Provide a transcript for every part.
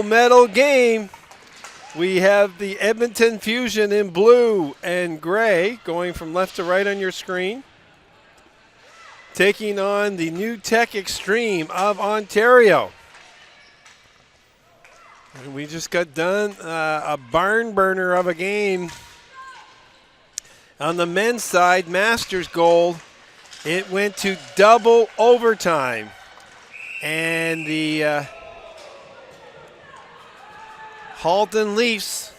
double medal game. We have the Edmonton Fusion in blue and gray going from left to right on your screen, taking on the New Tech Xtreme of Ontario. And we just got done a barn burner of a game. On the men's side, Masters Gold, it went to double overtime. And the Halton Leafs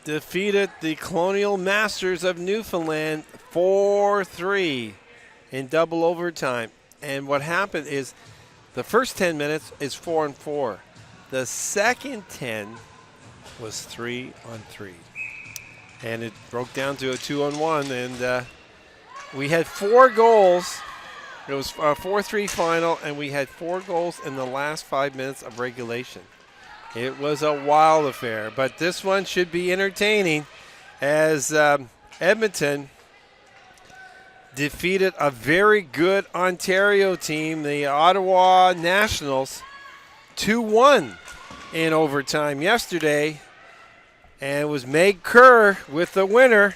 defeated the Colonial Masters of Newfoundland 4-3 in double overtime. And what happened is the first 10 minutes is 4-4. The second 10 was 3-3. And it broke down to a 2-1. And we had 4 goals. It was a 4-3 final, and we had 4 goals in the last 5 minutes of regulation. It was a wild affair, but this one should be entertaining as Edmonton defeated a very good Ontario team, the Ottawa Nationals, 2-1 in overtime yesterday, and it was Meg Kerr with the winner.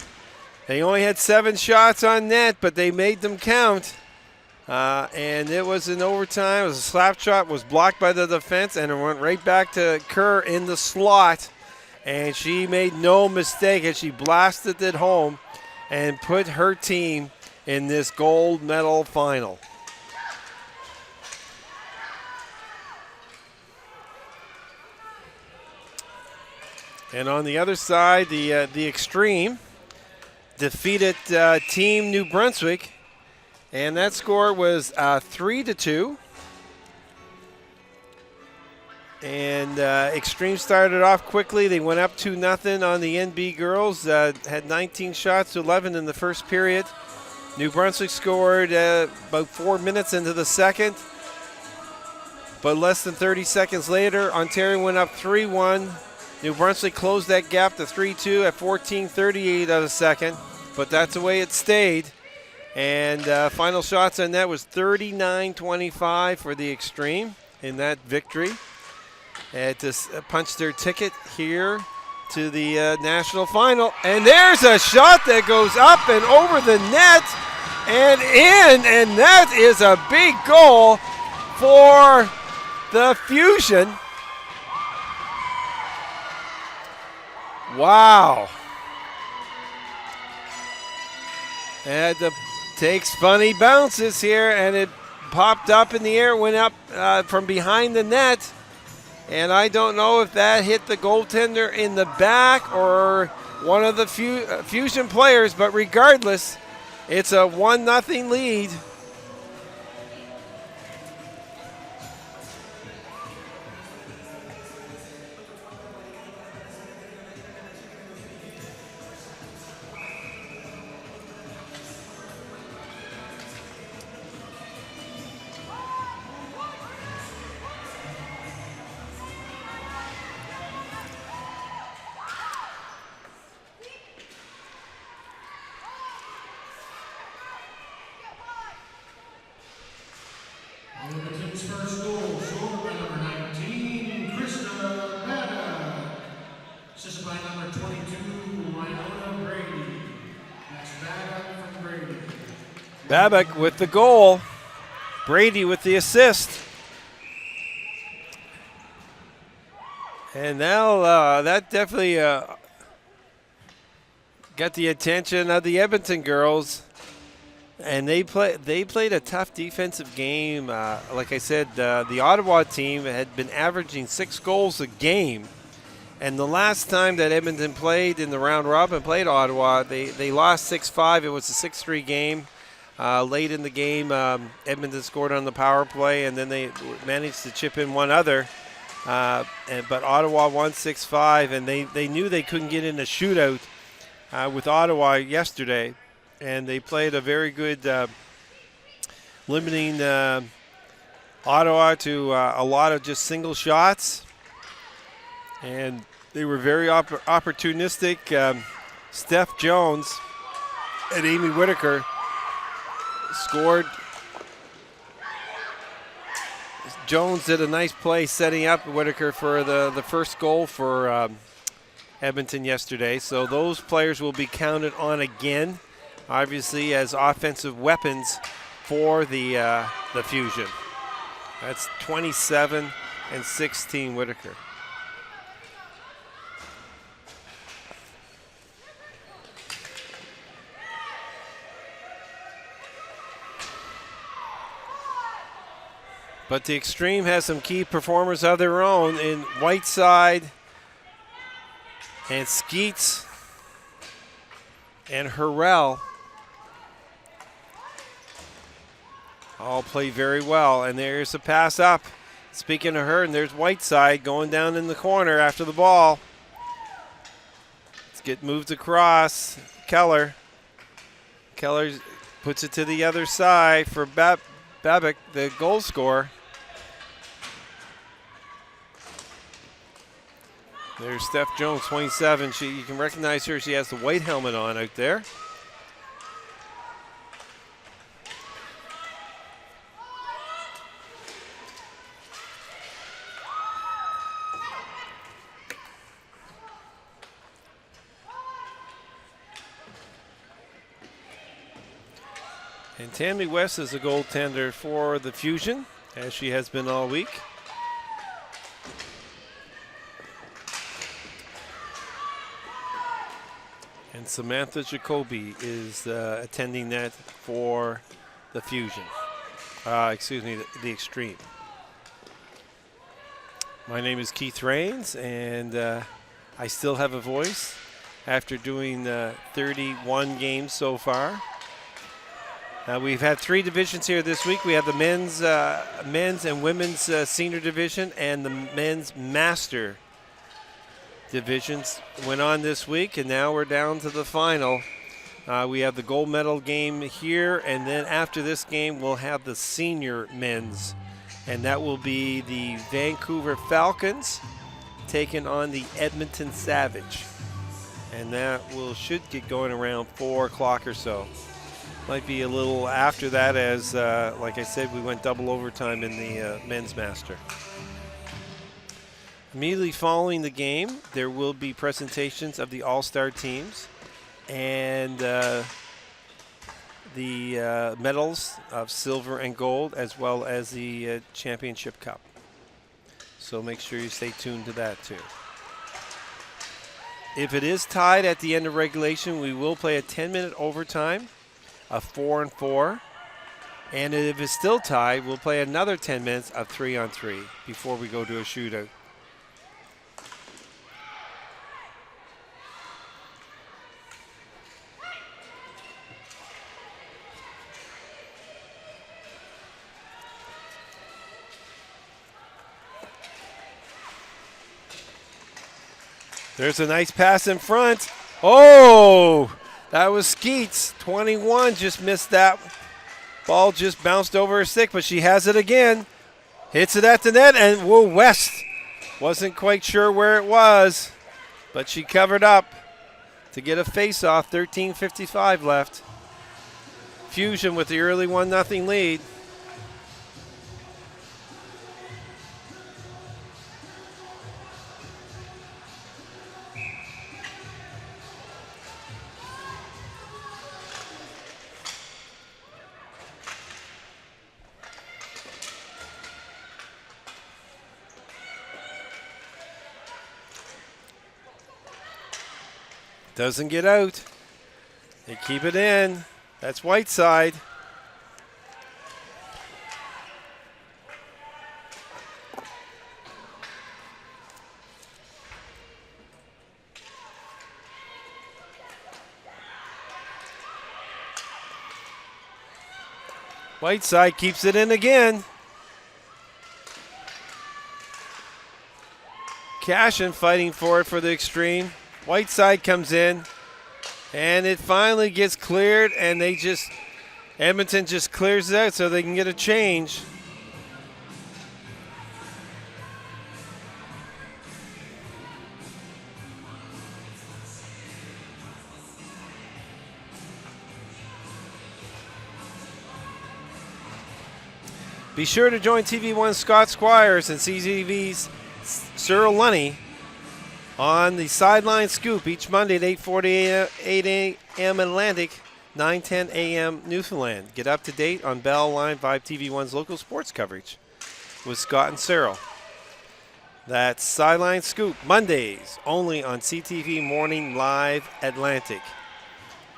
They only had 7 shots on net, but they made them count. And it was in overtime. It was a slap shot, was blocked by the defense, and it went right back to Kerr in the slot. And she made no mistake as she blasted it home and put her team in this gold medal final. And on the other side, the Xtreme defeated Team New Brunswick. And that score was 3-2. And Xtreme started off quickly. They went up 2-0 on the NB girls. Had 19 shots to 11 in the first period. New Brunswick scored about 4 minutes into the second. But less than 30 seconds later, Ontario went up 3-1. New Brunswick closed that gap to 3-2 at 14:38 of the second. But that's the way it stayed. And final shots on that was 39-25 for the Xtreme in that victory. And to punch their ticket here to the national final. And there's a shot that goes up and over the net and in. And that is a big goal for the Fusion. Wow. And the takes funny bounces here, and it popped up in the air, went up from behind the net. And I don't know if that hit the goaltender in the back or one of the Fusion players, but regardless, it's a 1-0 lead. Edmonton's first goal, scored by number 19, Krista Bada. Assisted by number 22, Winona Brady. That's Babbitt from Brady. Babbitt with the goal. Brady with the assist. And now that definitely got the attention of the Edmonton girls. And they played a tough defensive game. Like I said, the Ottawa team had been averaging 6 goals a game. And the last time that Edmonton played in the round robin, played Ottawa, they lost 6-5. It was a 6-3 game. Late in the game, Edmonton scored on the power play, and then they managed to chip in one other. But Ottawa won 6-5, and they knew they couldn't get in a shootout with Ottawa yesterday. And they played a very good limiting Ottawa to a lot of just single shots. And they were very opportunistic. Steph Jones and Amy Whitaker scored Jones did a nice play setting up Whitaker for the first goal for Edmonton yesterday. So those players will be counted on again, obviously, as offensive weapons for the Fusion. That's 27 and 16 Whitaker. But the Xtreme has some key performers of their own in Whiteside and Skeets and Harrell. All play very well. And there's a pass up. Speaking of her, and there's Whiteside going down in the corner after the ball. Let's get moved across. Keller. Keller puts it to the other side for Babbitt, the goal scorer. There's Steph Jones, 27. You can recognize her. She has the white helmet on out there. And Tammy West is a goaltender for the Fusion, as she has been all week. And Samantha Jacoby is attending that for the Fusion. Excuse me, the Xtreme. My name is Keith Rains, and I still have a voice after doing 31 games so far. We've had 3 divisions here this week. We have the men's and women's senior division and the men's master divisions went on this week, and now we're down to the final. We have the gold medal game here, and then after this game we'll have the senior men's, and that will be the Vancouver Falcons taking on the Edmonton Savage, and that should get going around 4 o'clock or so. Might be a little after that, as like I said, we went double overtime in the men's master. Immediately following the game, there will be presentations of the all-star teams and the medals of silver and gold, as well as the championship cup. So make sure you stay tuned to that too. If it is tied at the end of regulation, we will play a 10-minute overtime of 4-on-4. And if it's still tied, we'll play another 10 minutes of 3-on-3 before we go to a shootout. There's a nice pass in front. Oh, that was Skeets. 21 just missed that. Ball just bounced over her stick, but she has it again. Hits it at the net, and whoa, West wasn't quite sure where it was, but she covered up to get a face-off. 13:55 left. Fusion with the early 1-0 lead. Doesn't get out. They keep it in. That's Whiteside. Whiteside keeps it in again. Cashin fighting for it for the Xtreme. Whiteside comes in, and it finally gets cleared, and Edmonton just clears it out so they can get a change. Be sure to join TV1's Scott Squires and CTV's Cyril Lunny on the Sideline Scoop each Monday at 8:40 a.m. Atlantic, 9:10 a.m. Newfoundland. Get up to date on Bell Line 5 TV1's local sports coverage with Scott and Cyril. That's Sideline Scoop, Mondays, only on CTV Morning Live Atlantic.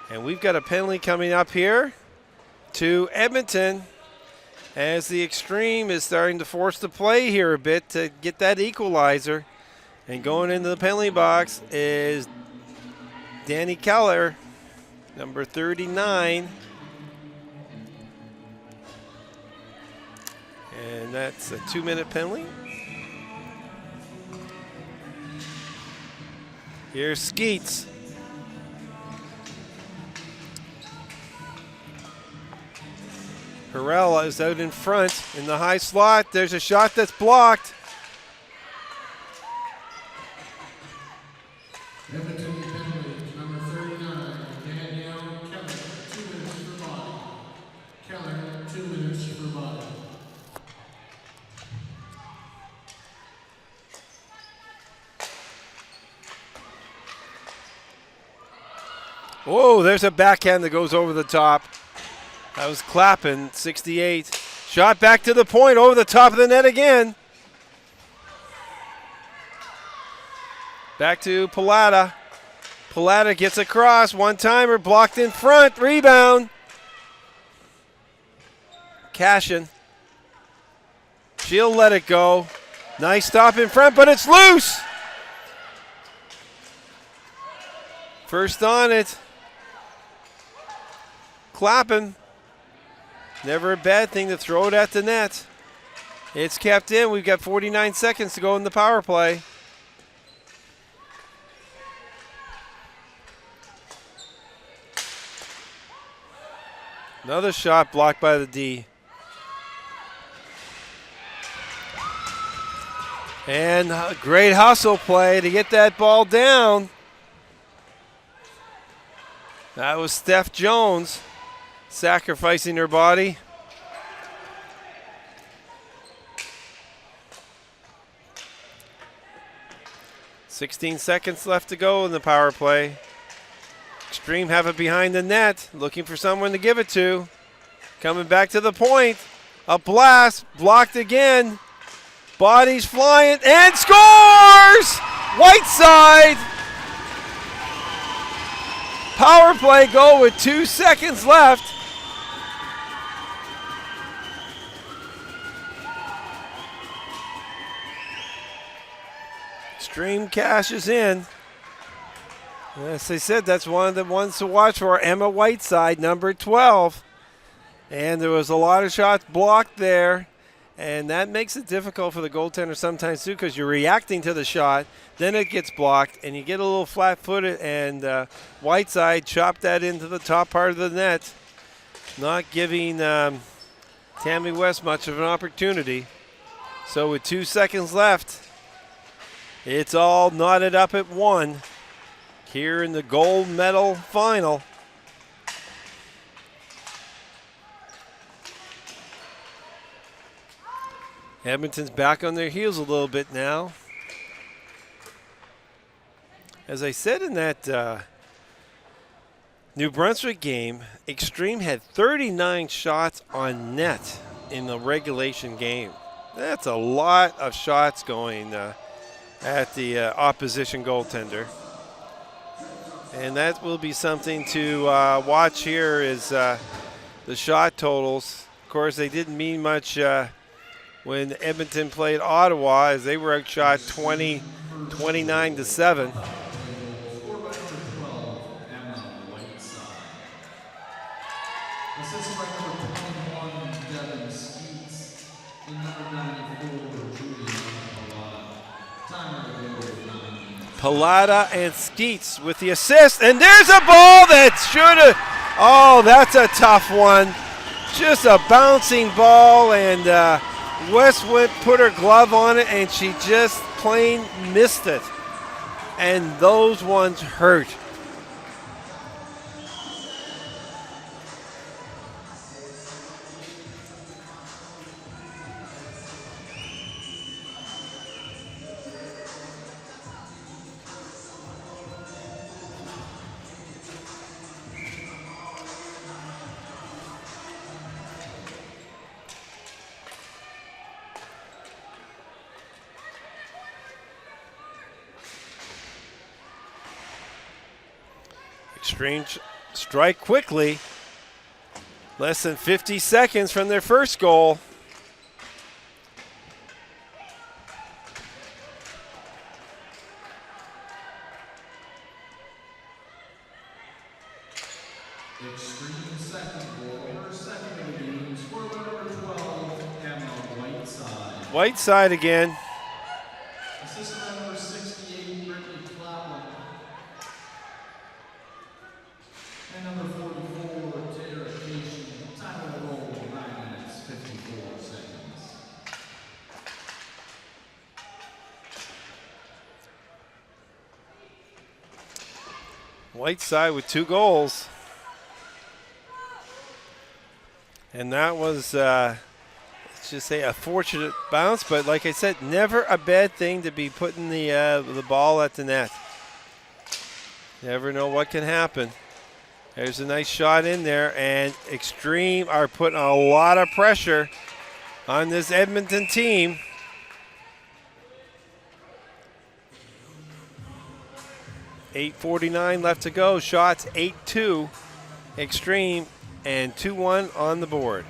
And we've got a penalty coming up here to Edmonton as the Xtreme is starting to force the play here a bit to get that equalizer. And going into the penalty box is Danny Keller, number 39. And that's a 2-minute penalty. Here's Skeets. Harrell is out in front in the high slot. There's a shot that's blocked. Edmonton penalty, number 39, Danielle Keller, 2 minutes for body. Keller, 2 minutes for body. Whoa, there's a backhand that goes over the top. That was Clappin, 68. Shot back to the point, over the top of the net again. Back to Pallotta. Pallotta gets across, one-timer, blocked in front, rebound. Cashin. She'll let it go. Nice stop in front, but it's loose. First on it. Clappin. Never a bad thing to throw it at the net. It's kept in. We've got 49 seconds to go in the power play. Another shot blocked by the D. And a great hustle play to get that ball down. That was Steph Jones sacrificing her body. "16 seconds left to go in the power play. Xtreme have it behind the net, looking for someone to give it to. Coming back to the point. A blast, blocked again. Bodies flying, and scores! Whiteside! Power play goal with 2 seconds left. Xtreme cashes in. As I said, that's one of the ones to watch for. Emma Whiteside, number 12. And there was a lot of shots blocked there. And that makes it difficult for the goaltender sometimes too, because you're reacting to the shot, then it gets blocked, and you get a little flat-footed, and Whiteside chopped that into the top part of the net, not giving Tammy West much of an opportunity. So with 2 seconds left, it's all knotted up at 1 here in the gold medal final. Edmonton's back on their heels a little bit now. As I said in that New Brunswick game, Xtreme had 39 shots on net in the regulation game. That's a lot of shots going at the opposition goaltender. And that will be something to watch here is the shot totals. Of course, they didn't mean much when Edmonton played Ottawa, as they were outshot 29-7. Pallotta and Skeets with the assist, and there's a ball that should have, oh, that's a tough one. Just a bouncing ball, and Westwood put her glove on it, and she just plain missed it. And those ones hurt. Xtreme strike quickly. Less than 50 seconds from their first goal. Xtreme second goal, her second of the game, score by number 12, Emma Whiteside. Whiteside again. Assistant by number 68, Brittany Cloud. And number 44, Tara Cation. Time of the goal, 9 minutes, 54 seconds. Whiteside with 2 goals. And that was, let's just say, a fortunate bounce. But like I said, never a bad thing to be putting the ball at the net. Never know what can happen. There's a nice shot in there. And Xtreme are putting a lot of pressure on this Edmonton team. .8:49 left to go. Shots 8-2. Xtreme. And 2-1 on the board.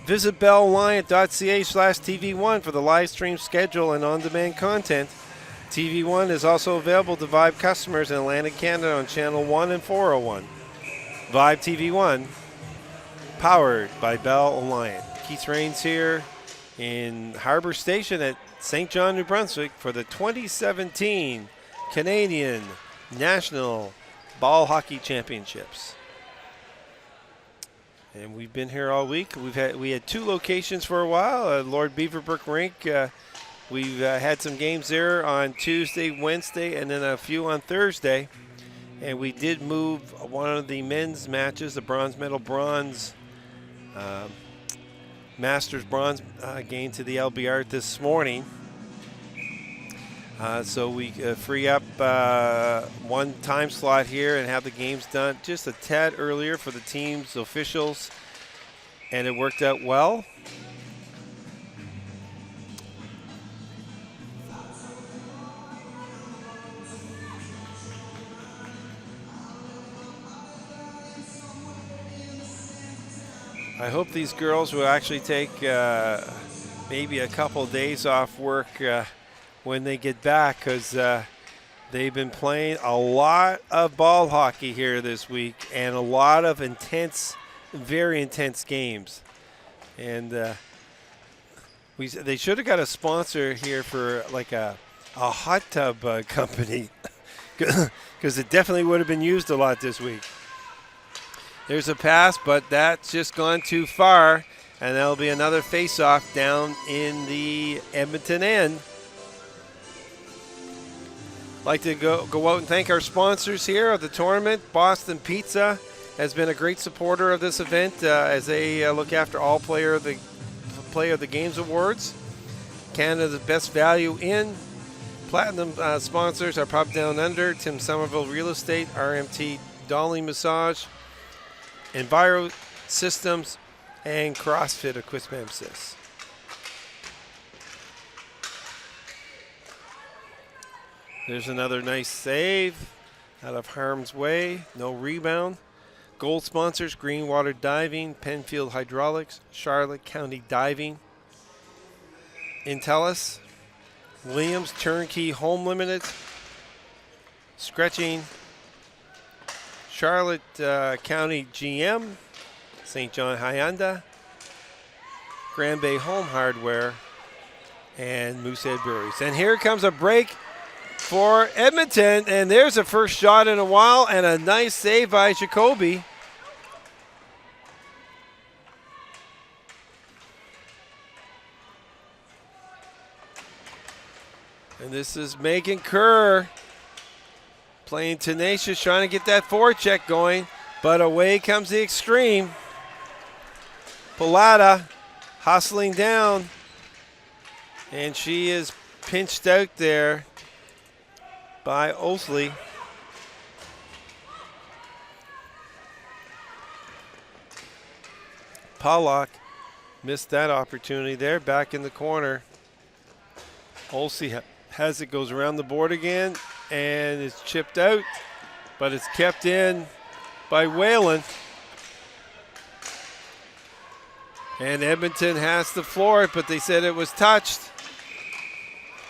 Visit belleliant.ca/TV1 for the live stream schedule and on-demand content. TV1 is also available to Vibe customers in Atlantic Canada on Channel 1 and 401. Vibe TV1, powered by Bell Alliant. Keith Rains here in Harbour Station at St. John, New Brunswick for the 2017 Canadian National Ball Hockey Championships. And we've been here all week. We had 2 locations for a while. Lord Beaverbrook Rink. We've had some games there on Tuesday, Wednesday, and then a few on Thursday. And we did move one of the men's matches, the bronze medal Masters bronze game to the LBR this morning. So we free up one time slot here and have the games done just a tad earlier for the team's officials, and it worked out well. I hope these girls will actually take maybe a couple days off work when they get back, because they've been playing a lot of ball hockey here this week and a lot of intense, very intense games. And they should have got a sponsor here for like a hot tub company, because it definitely would have been used a lot this week. There's a pass, but that's just gone too far, and that'll be another face-off down in the Edmonton end. Like to go out and thank our sponsors here of the tournament. Boston Pizza has been a great supporter of this event as they look after all Player of the Games awards. Canada's Best Value Inn. Platinum sponsors are Pub Down Under, Tim Somerville Real Estate, RMT Dolly Massage, Enviro Systems, and CrossFit Equipment. There's another nice save out of harm's way. No rebound. Gold sponsors: Greenwater Diving, Penfield Hydraulics, Charlotte County Diving, Intellis, Williams Turnkey Home Limited, Scratching, Charlotte County GM, St. John Hyundai, Grand Bay Home Hardware, and Moosehead Breweries. And here comes a break for Edmonton, and there's a first shot in a while and a nice save by Jacoby. And this is Megan Kerr playing tenacious, trying to get that forecheck going, but away comes the Xtreme. Pilata hustling down, and she is pinched out there by Osley. Pollock missed that opportunity there, back in the corner. Olsey has it, goes around the board again, and it's chipped out, but it's kept in by Whalen. And Edmonton has to floor it, but they said it was touched.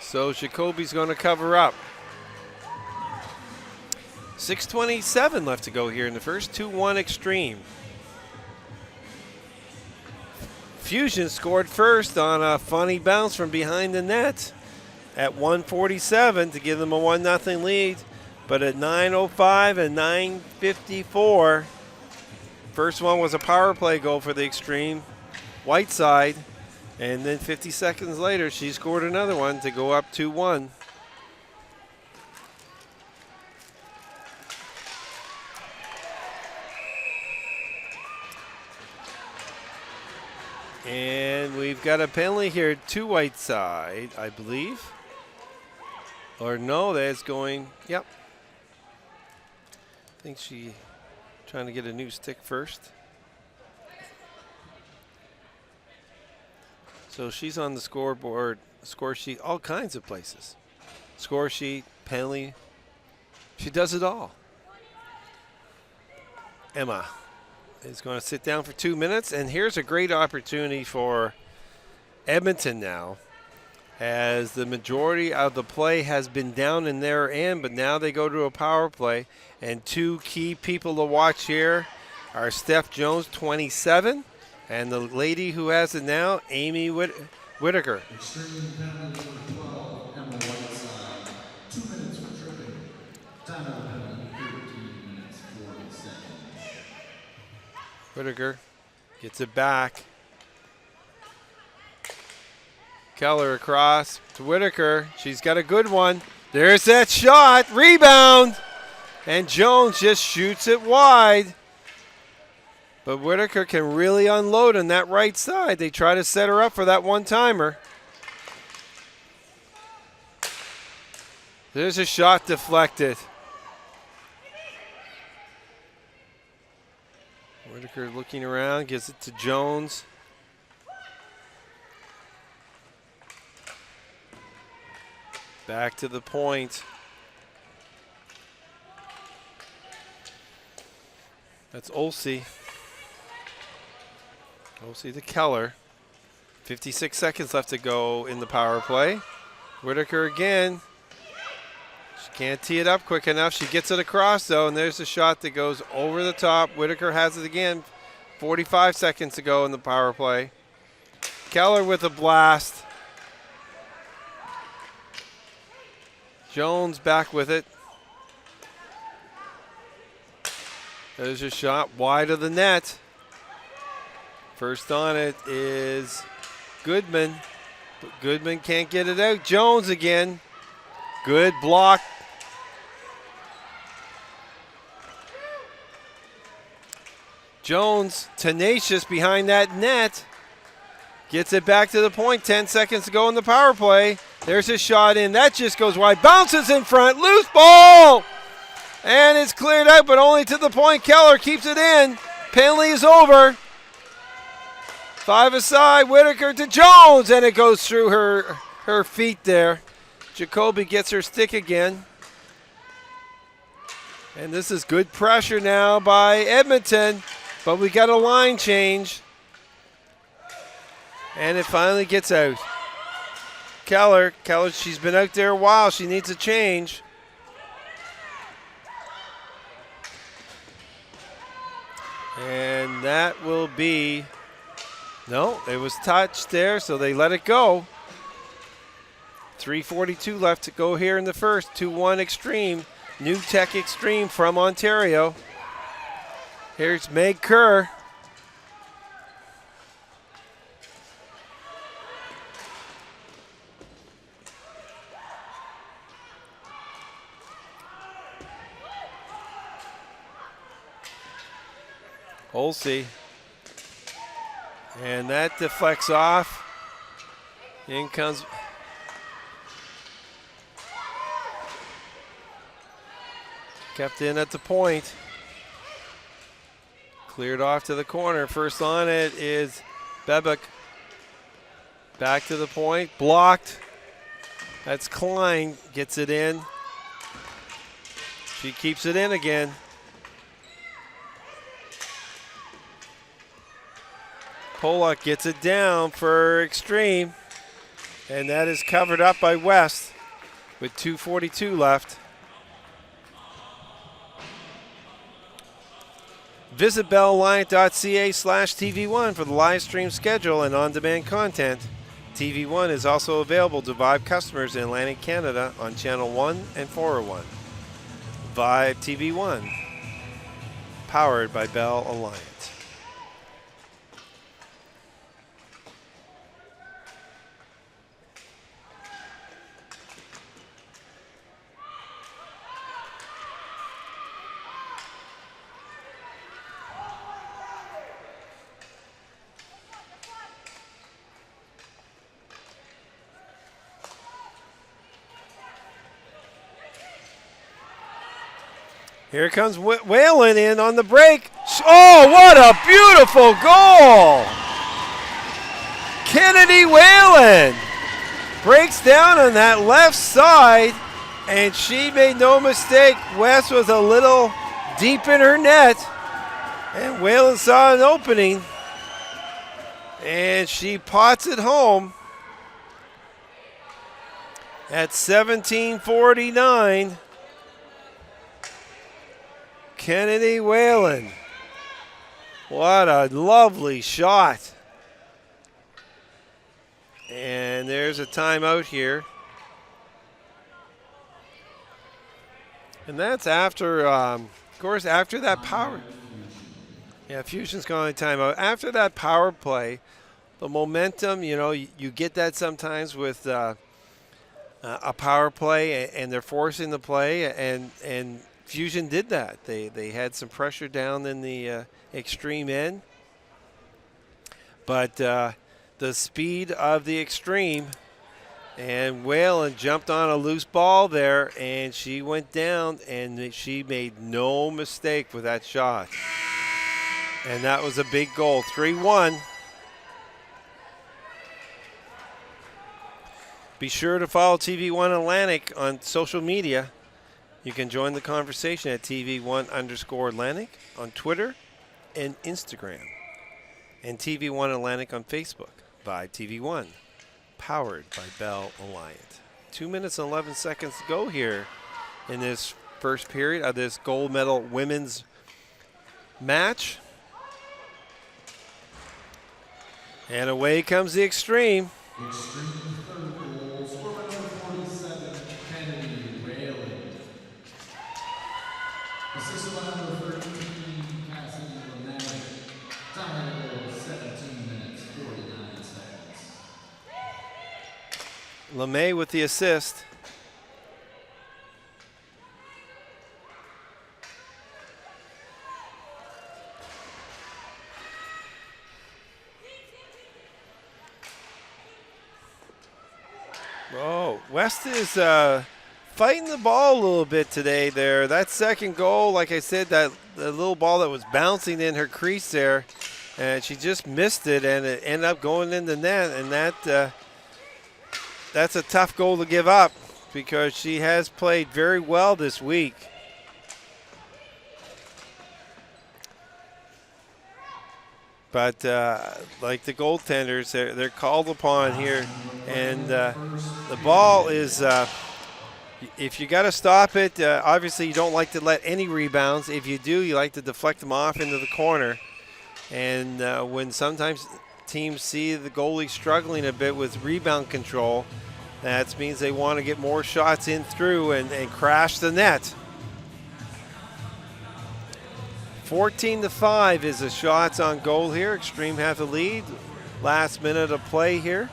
So Jacoby's going to cover up. 6:27 left to go here in the first. 2-1 Xtreme. Fusion scored first on a funny bounce from behind the net at 1:47 to give them a 1-0 lead. But at 9:05 and 9:54, first one was a power play goal for the Xtreme, Whiteside. And then 50 seconds later, she scored another one to go up 2-1. And we've got a penalty here to Whiteside, I believe. Or no, that's going, yep. I think she trying to get a new stick first. So she's on the scoreboard, score sheet, all kinds of places. Score sheet, penalty. She does it all. Emma is going to sit down for 2 minutes, and here's a great opportunity for Edmonton now, as the majority of the play has been down in their end, but now they go to a power play, and two key people to watch here are Steph Jones, 27, and the lady who has it now, Amy Whitaker. Xtreme penalty number 12, Emma Whiteside. 2 minutes for tripping. Time of the penalty, 13 minutes, 40 seconds. Whitaker gets it back. Keller across to Whitaker. She's got a good one. There's that shot. Rebound. And Jones just shoots it wide. But Whitaker can really unload on that right side. They try to set her up for that one-timer. There's a shot deflected. Whitaker looking around, gives it to Jones. Back to the point. That's Olsey. Olsey to Keller. 56 seconds left to go in the power play. Whitaker again. She can't tee it up quick enough. She gets it across though, and there's a shot that goes over the top. Whitaker has it again. 45 seconds to go in the power play. Keller with a blast. Jones back with it. There's a shot wide of the net. First on it is Goodman. But Goodman can't get it out. Jones again. Good block. Jones, tenacious behind that net. Gets it back to the point. 10 seconds to go in the power play. There's a shot in. That just goes wide. Bounces in front. Loose ball. And it's cleared out, but only to the point. Keller keeps it in. Penalty is over. 5 aside. Whitaker to Jones. And it goes through her feet there. Jacoby gets her stick again. And this is good pressure now by Edmonton. But we got a line change. And it finally gets out. Keller, she's been out there a while. She needs a change. And that will be, no, it was touched there, so they let it go. 3:42 left to go here in the first. 2-1 Xtreme. New Tech Xtreme from Ontario. Here's Meg Kerr. Olsey. And that deflects off. In comes kept in at the point. Cleared off to the corner. First on it is Bebek. Back to the point. Blocked. That's Klein, gets it in. She keeps it in again. Pollock gets it down for Xtreme. And that is covered up by West with 2:42 left. Visit BellAlliant.ca/TV1 for the live stream schedule and on-demand content. TV1 is also available to Vibe customers in Atlantic Canada on Channel 1 and 401. Vibe TV1, powered by Bell Alliant. Here comes Whalen in on the break. Oh, what a beautiful goal! Kennedy Whalen breaks down on that left side, and she made no mistake. West was a little deep in her net, and Whalen saw an opening, and she pots it home at 17:49. Kennedy Whalen. What a lovely shot. And there's a timeout here. And that's after, of course, after that power. Yeah, Fusion's going to timeout. After that power play, the momentum, you get that sometimes with a power play, and they're forcing the play, and Fusion did that. They had some pressure down in the Xtreme end. But the speed of the Xtreme, and Whalen jumped on a loose ball there, and she went down, and she made no mistake with that shot. And that was a big goal, 3-1. Be sure to follow TV1 Atlantic on social media. You can join the conversation at TV1_Atlantic on Twitter and Instagram. And TV1 Atlantic on Facebook by TV1, powered by Bell Alliant. 2 minutes and 11 seconds to go here in this first period of this gold medal women's match. And away comes the Xtreme. Xtreme third goal, score by number 47, Kennedy Whalen. Assisted by number 13, Cassidy Lemay. Time of goal, 17 minutes, 49 seconds. LeMay with the assist. Oh, West is fighting the ball a little bit today there. That second goal, like I said, the little ball that was bouncing in her crease there, and she just missed it, and it ended up going in the net, and that's a tough goal to give up because she has played very well this week. But like the goaltenders, they're called upon here, and the ball is, if you got to stop it, obviously you don't like to let any rebounds. If you do, you like to deflect them off into the corner. And when sometimes teams see the goalie struggling a bit with rebound control, that means they want to get more shots in through and crash the net. 14-5 is the shots on goal here. Xtreme have the lead. Last minute of play here.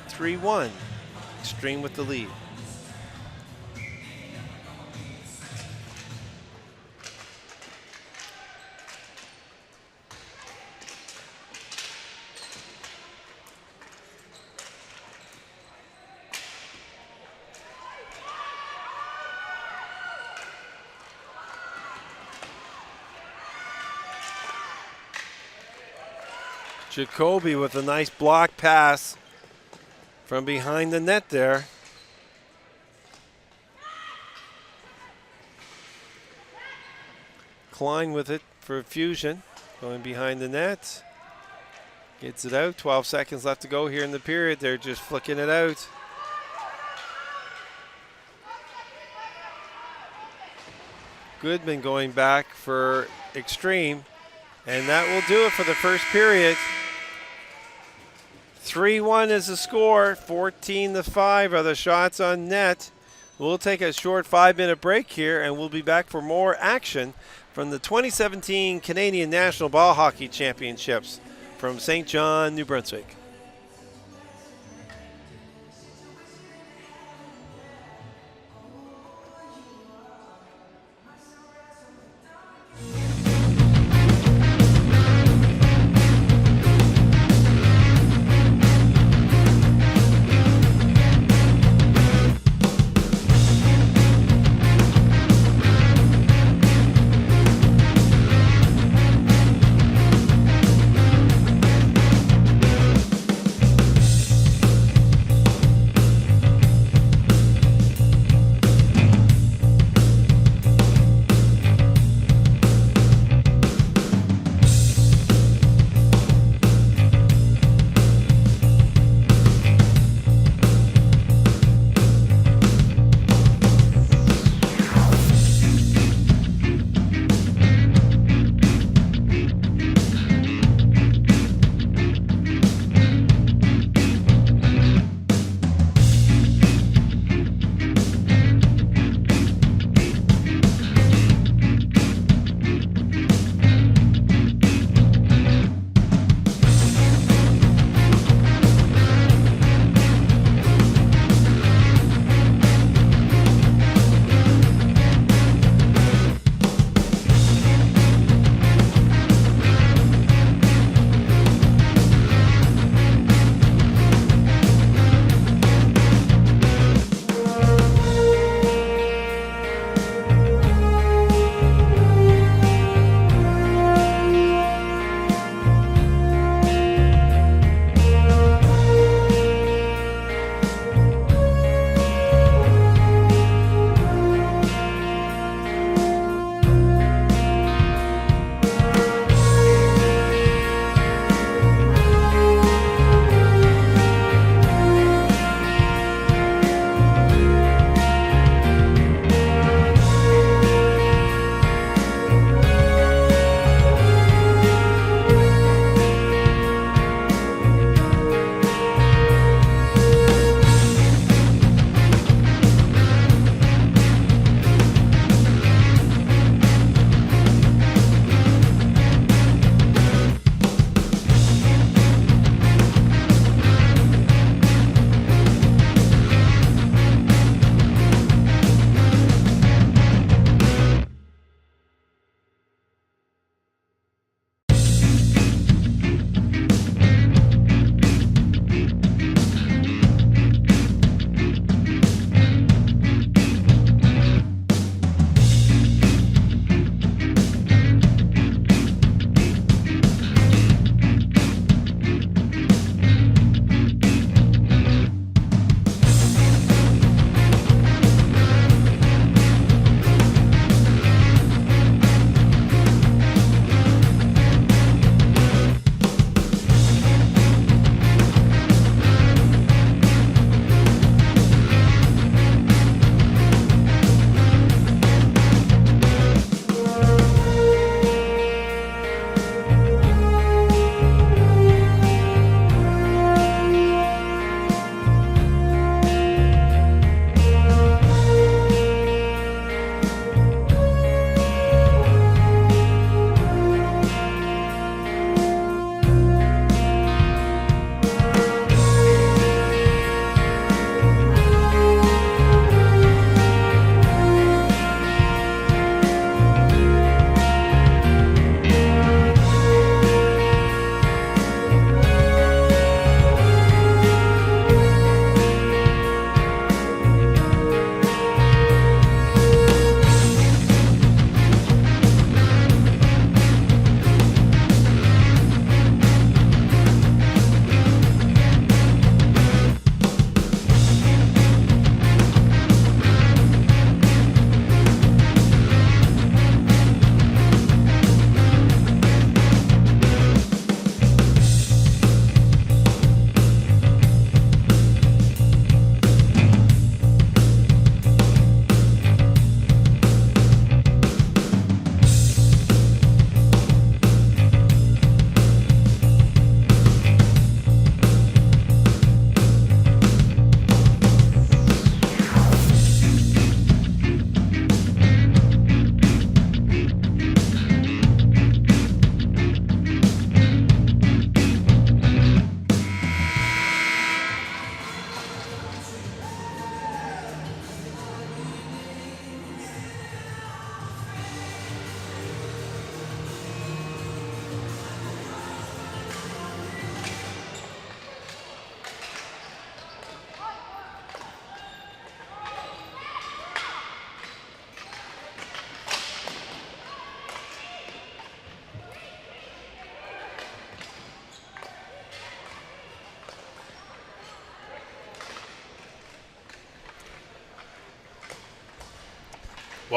3-1. Xtreme with the lead. Jacoby with a nice block pass from behind the net there. Klein with it for Fusion. Going behind the net. Gets it out. 12 seconds left to go here in the period. They're just flicking it out. Goodman going back for Xtreme. And that will do it for the first period. 3-1 is the score. 14-5 are the shots on net. We'll take a short 5-minute break here, and we'll be back for more action from the 2017 Canadian National Ball Hockey Championships from St. John, New Brunswick.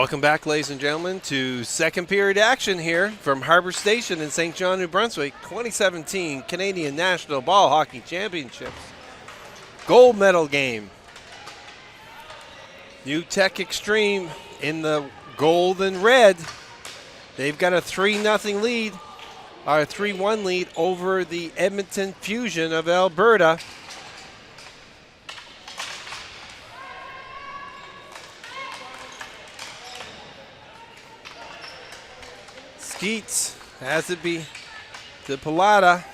Welcome back, ladies and gentlemen, to second period action here from Harbor Station in St. John, New Brunswick, 2017 Canadian National Ball Hockey Championships. Gold medal game. New Tech Xtreme in the gold and red. They've got a 3-0 lead, or a 3-1 lead over the Edmonton Fusion of Alberta. Skeets has it be to Pilata.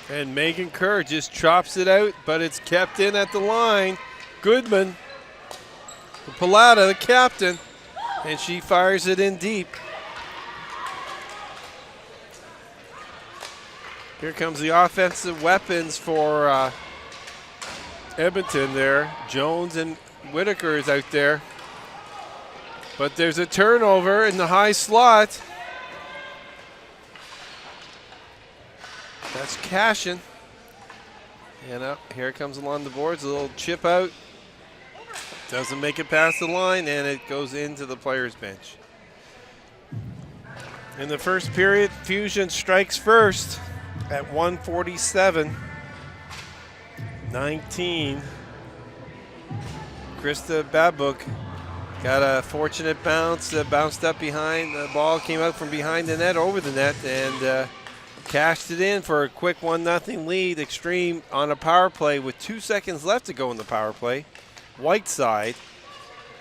And Megan Kerr just chops it out, but it's kept in at the line. Goodman, Pilata, the captain, and she fires it in deep. Here comes the offensive weapons for Edmonton there. Jones and Whitaker is out there. But there's a turnover in the high slot. That's Cashin. And here it comes along the boards. A little chip out. Doesn't make it past the line, and it goes into the players' bench. In the first period, Fusion strikes first at 1:47. 19. Krista Babuk got a fortunate bounce, bounced up behind. The ball came out from behind the net, over the net, and cashed it in for a quick 1-0 lead. Xtreme on a power play with 2 seconds left to go in the power play. Whiteside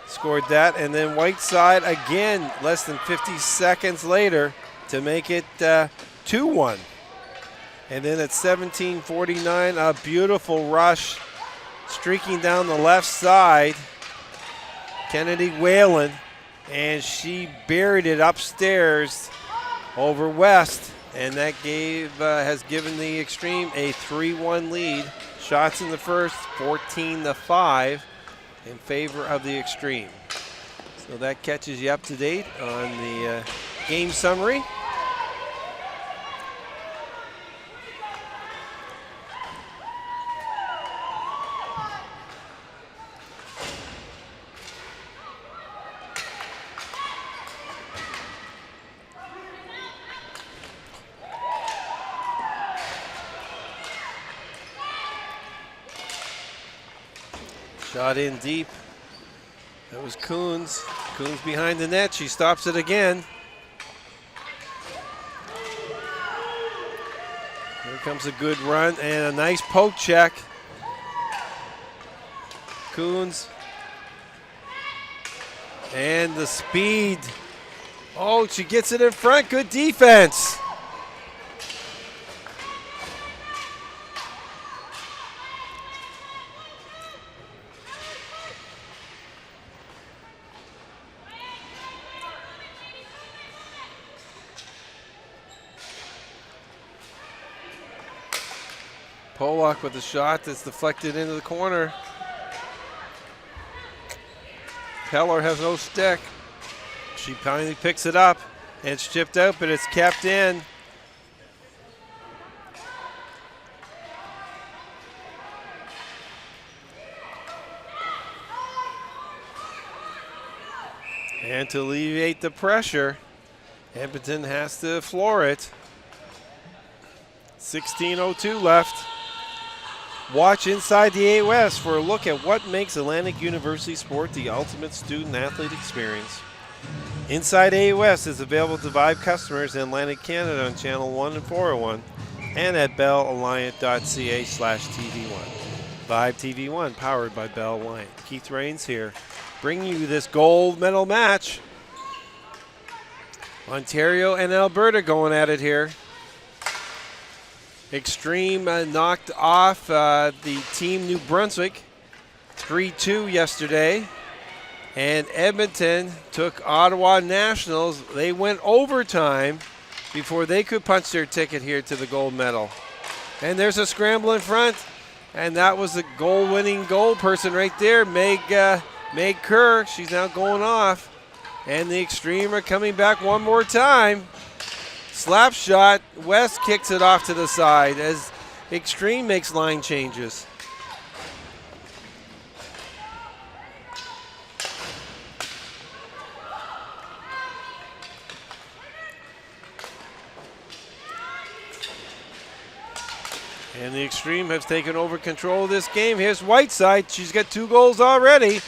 scored that, and then Whiteside again less than 50 seconds later to make it 2-1. And then at 17:49, a beautiful rush streaking down the left side. Kennedy Whalen, and she buried it upstairs over West, and that has given the Xtreme a 3-1 lead. Shots in the first, 14-5 in favor of the Xtreme. So that catches you up to date on the game summary. Shot in deep. That was Coons. Coons behind the net. She stops it again. Here comes a good run and a nice poke check. Coons. And the speed. Oh, she gets it in front. Good defense. Pollock with a shot that's deflected into the corner. Keller has no stick. She finally picks it up, and it's chipped out, but it's kept in. And to alleviate the pressure, Edmonton has to floor it. 16:02 left. Watch Inside the A West for a look at what makes Atlantic University Sport the ultimate student-athlete experience. Inside A West is available to Vibe customers in Atlantic Canada on Channel 1 and 401 and at bellalliant.ca/TV1. Vibe TV1, powered by Bell Alliant. Keith Rains here, bringing you this gold medal match. Ontario and Alberta going at it here. Xtreme knocked off the team New Brunswick 3-2 yesterday. And Edmonton took Ottawa Nationals. They went overtime before they could punch their ticket here to the gold medal. And there's a scramble in front. And that was the goal-winning goal person right there, Meg Kerr. She's now going off. And the Xtreme are coming back one more time. Slap shot. West kicks it off to the side as Xtreme makes line changes. And the Xtreme has taken over control of this game. Here's Whiteside. She's got 2 goals already.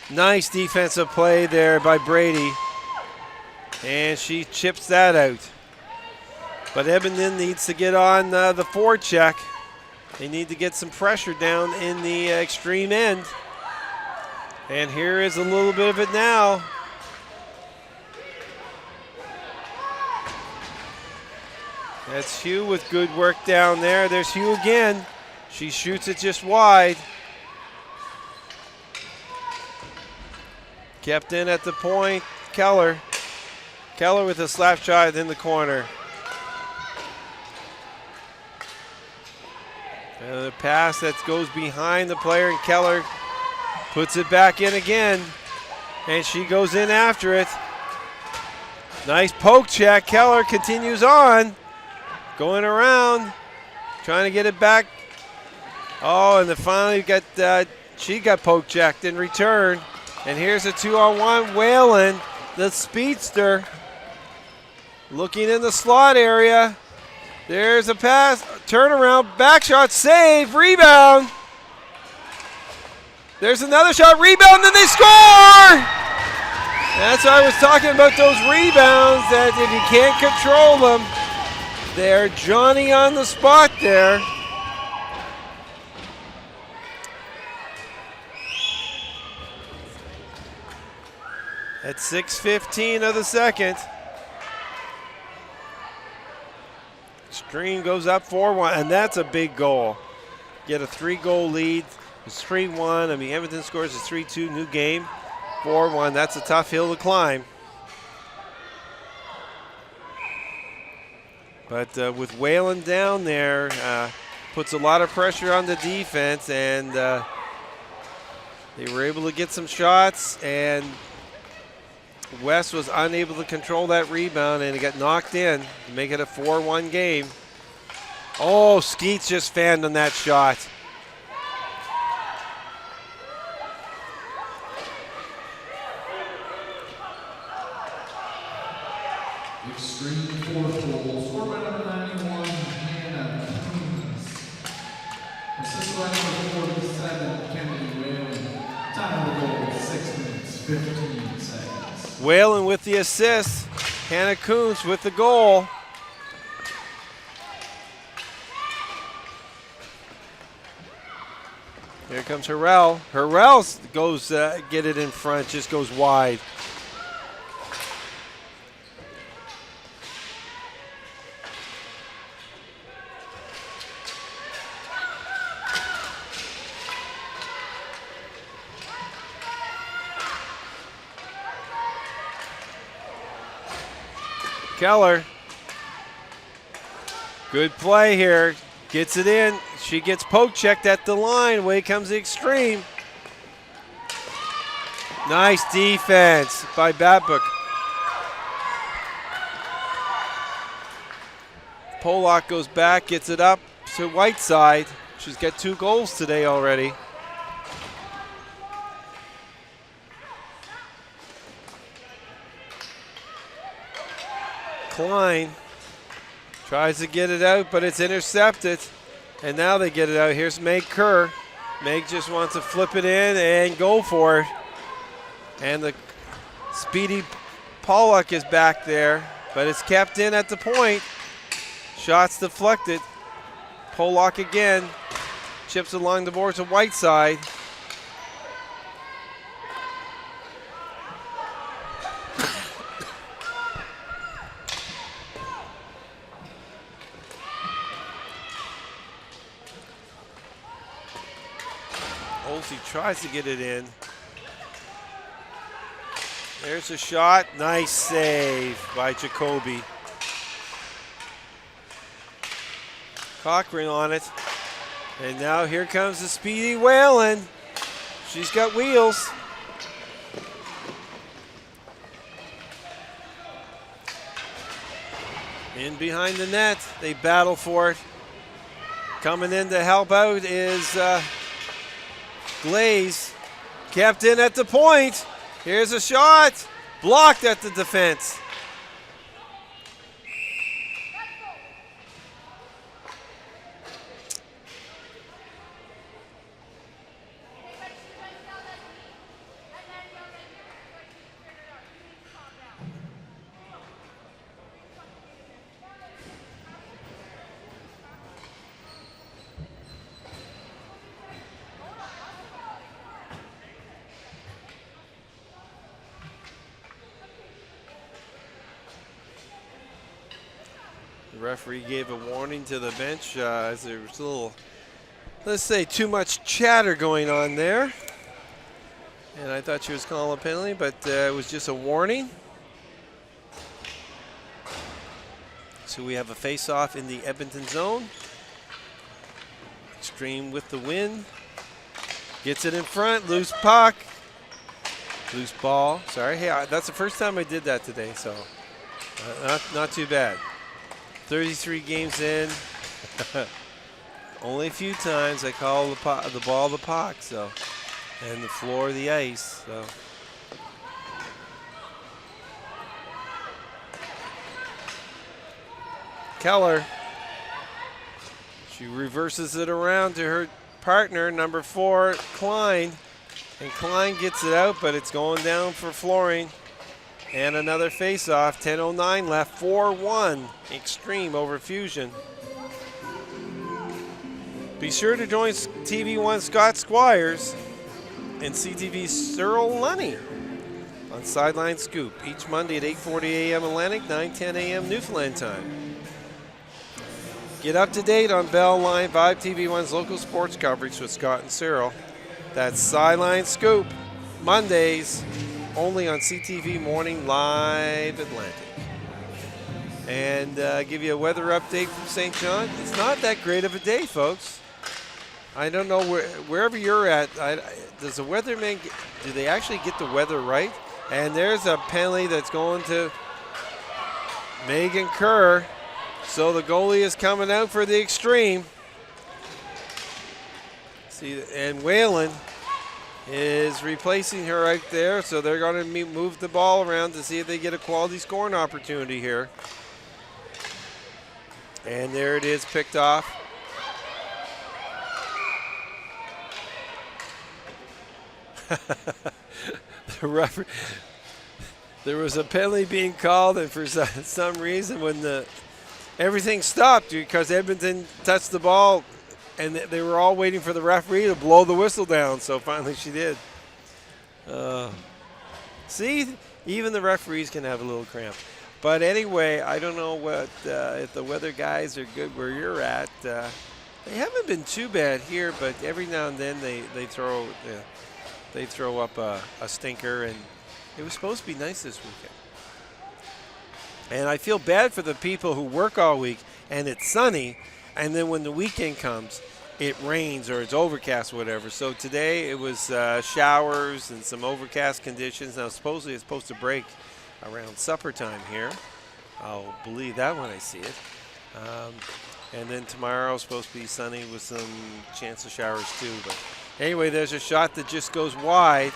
Nice defensive play there by Brady. And she chips that out. But Edmonton needs to get on the forecheck. They need to get some pressure down in the extreme end. And here is a little bit of it now. That's Hugh with good work down there. There's Hugh again. She shoots it just wide. Kept in at the point. Keller. Keller with a slap shot in the corner. And the pass that goes behind the player, and Keller puts it back in again. And she goes in after it. Nice poke check. Keller continues on. Going around, trying to get it back. Oh, and then finally she got poke checked in return. And here's a 2-on-1. Whalen, the speedster, looking in the slot area. There's a pass, turnaround, back shot, save, rebound. There's another shot, rebound, and they score! That's why I was talking about those rebounds, that if you can't control them, they're Johnny on the spot there. At 6:15 of the second. Xtreme goes up 4-1, and that's a big goal. Get a 3-goal lead. It's 3-1. I mean, Edmonton scores a 3-2, new game. 4-1, that's a tough hill to climb. But with Whalen down there, puts a lot of pressure on the defense, and they were able to get some shots, and West was unable to control that rebound, and it got knocked in to make it a 4-1 game. Oh, Skeets just fanned on that shot. Xtreme fourth goal, scored by number 91, Hannah Coons. Assisted by number 47, Kennedy Whalen. Time of the goal, 6 minutes, 15 seconds. Whalen with the assist. Hannah Coons with the goal. Here comes Harrell. Harrell goes get it in front, just goes wide. Keller. Good play here. Gets it in. She gets poke checked at the line. Away comes the Xtreme. Nice defense by Babcock. Pollock goes back, gets it up to Whiteside. She's got 2 goals today already. Klein tries to get it out, but it's intercepted. And now they get it out. Here's Meg Kerr. Meg just wants to flip it in and go for it. And the speedy Pollock is back there, but it's kept in at the point. Shots deflected. Pollock again. Chips along the boards to Whiteside. Olsey tries to get it in. There's a shot. Nice save by Jacoby. Cochran on it. And now here comes the speedy Whalen. She's got wheels. In behind the net, they battle for it. Coming in to help out is Glaze. Kept in at the point. Here's a shot. Blocked at the defense. The referee gave a warning to the bench as there was a little, let's say, too much chatter going on there. And I thought she was calling a penalty, but it was just a warning. So we have a face-off in the Edmonton zone. Xtreme with the win. Gets it in front, loose puck. Loose ball, sorry. Hey, that's the first time I did that today, so not too bad. 33 games in. Only a few times I call the ball the puck, so, and the floor the ice. So. Keller. She reverses it around to her partner, number 4, Klein. And Klein gets it out, but it's going down for flooring. And another face-off, 10:09 left, 4-1, Xtreme over Fusion. Be sure to join TV1 Scott Squires and CTV's Cyril Lunny on Sideline Scoop each Monday at 8:40 a.m. Atlantic, 9:10 a.m. Newfoundland time. Get up to date on Bell Line 5 TV1's local sports coverage with Scott and Cyril. That's Sideline Scoop, Mondays, only on CTV Morning Live Atlantic. And give you a weather update from St. John. It's not that great of a day, folks. I don't know wherever you're at. Does the weatherman do they actually get the weather right? And there's a penalty that's going to Megan Kerr. So the goalie is coming out for the Xtreme. See, and Whalen is replacing her right there, so they're going to move the ball around to see if they get a quality scoring opportunity here. And there it is, picked off. The referee, there was a penalty being called, and for some reason when everything stopped because Edmonton touched the ball, and they were all waiting for the referee to blow the whistle down, so finally she did. See, even the referees can have a little cramp. But anyway, I don't know what if the weather guys are good where you're at. They haven't been too bad here, but every now and then they throw up a stinker, and it was supposed to be nice this weekend. And I feel bad for the people who work all week and it's sunny, and then when the weekend comes, it rains or it's overcast or whatever. So today it was showers and some overcast conditions. Now supposedly it's supposed to break around supper time here. I'll believe that when I see it. And then tomorrow is supposed to be sunny with some chance of showers too. But anyway, there's a shot that just goes wide.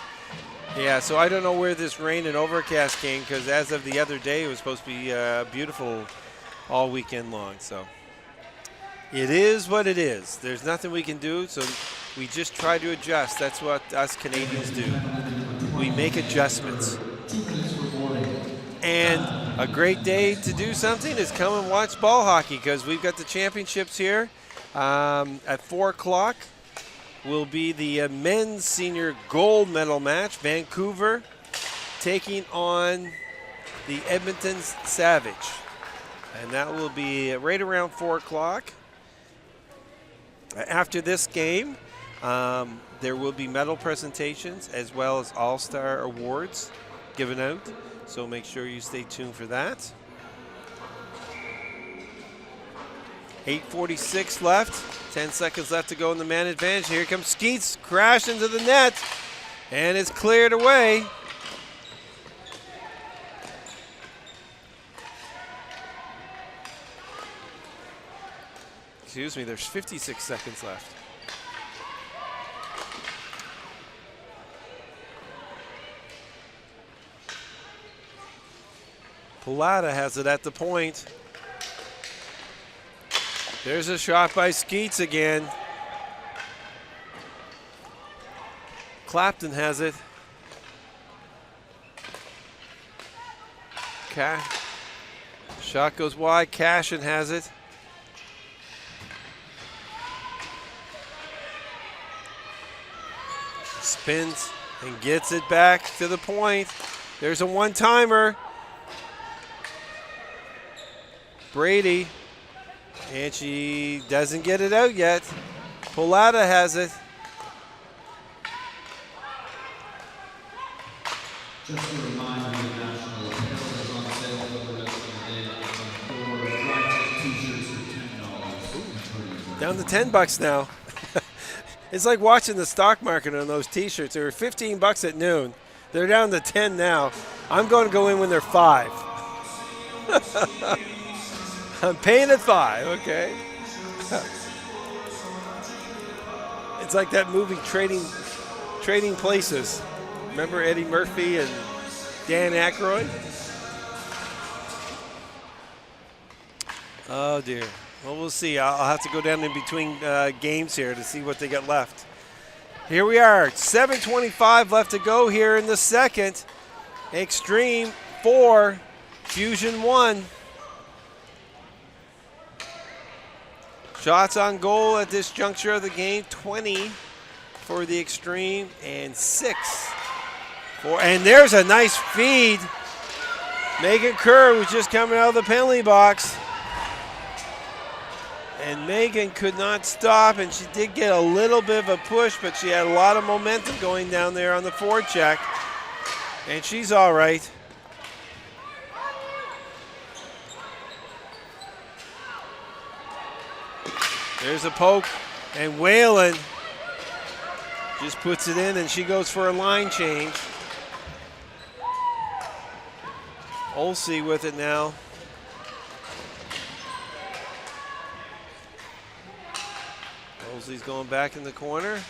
Yeah, so I don't know where this rain and overcast came, because as of the other day, it was supposed to be beautiful all weekend long. So it is what it is. There's nothing we can do, so we just try to adjust. That's what us Canadians do. We make adjustments. And a great day to do something is come and watch ball hockey, because we've got the championships here at 4 o'clock. Will be the men's senior gold medal match. Vancouver taking on the Edmonton Savage. And that will be right around 4 o'clock. After this game, there will be medal presentations as well as All-Star Awards given out. So make sure you stay tuned for that. 8:46 left. 10 seconds left to go in the man advantage. Here comes Skeets, crash into the net, and it's cleared away. Excuse me, there's 56 seconds left. Pallotta has it at the point. There's a shot by Skeets again. Clapton has it. Shot goes wide. Cashin has it. Spins and gets it back to the point. There's a one-timer. Brady, and she doesn't get it out yet. Pallotta has it. Just to remind you, the national apparel is on sale for the rest of the day. It's on T-shirts for $10. Down to $10 now. It's like watching the stock market on those T-shirts. They were $15 at noon. They're down to 10 now. I'm going to go in when they're 5. I'm paying at 5, okay? It's like that movie Trading Places. Remember Eddie Murphy and Dan Aykroyd? Oh, dear. Well, we'll see. I'll have to go down in between games here to see what they got left. Here we are. 7:25 left to go here in the second. Xtreme 4, Fusion 1. Shots on goal at this juncture of the game, 20 for the Xtreme and 6 for, and there's a nice feed. Megan Kerr was just coming out of the penalty box. And Megan could not stop, and she did get a little bit of a push, but she had a lot of momentum going down there on the forecheck. And she's all right. There's a poke, and Whalen just puts it in, and she goes for a line change. Olsey with it now. Olsey's going back in the corner.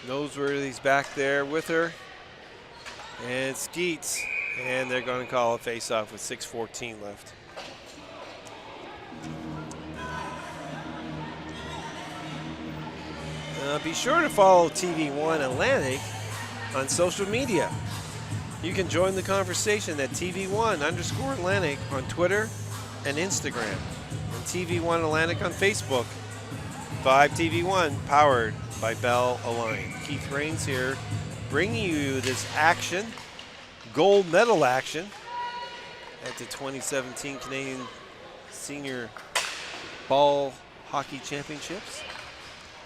Noseworthy's back there with her. And Skeets. And they're going to call a face-off with 6:14 left. Be sure to follow TV1 Atlantic on social media. You can join the conversation at TV1_Atlantic on Twitter and Instagram. And TV1 Atlantic on Facebook. 5TV1, powered by Bell Align. Keith Rains here, bringing you this action. Gold medal action at the 2017 Canadian Senior Ball Hockey Championships.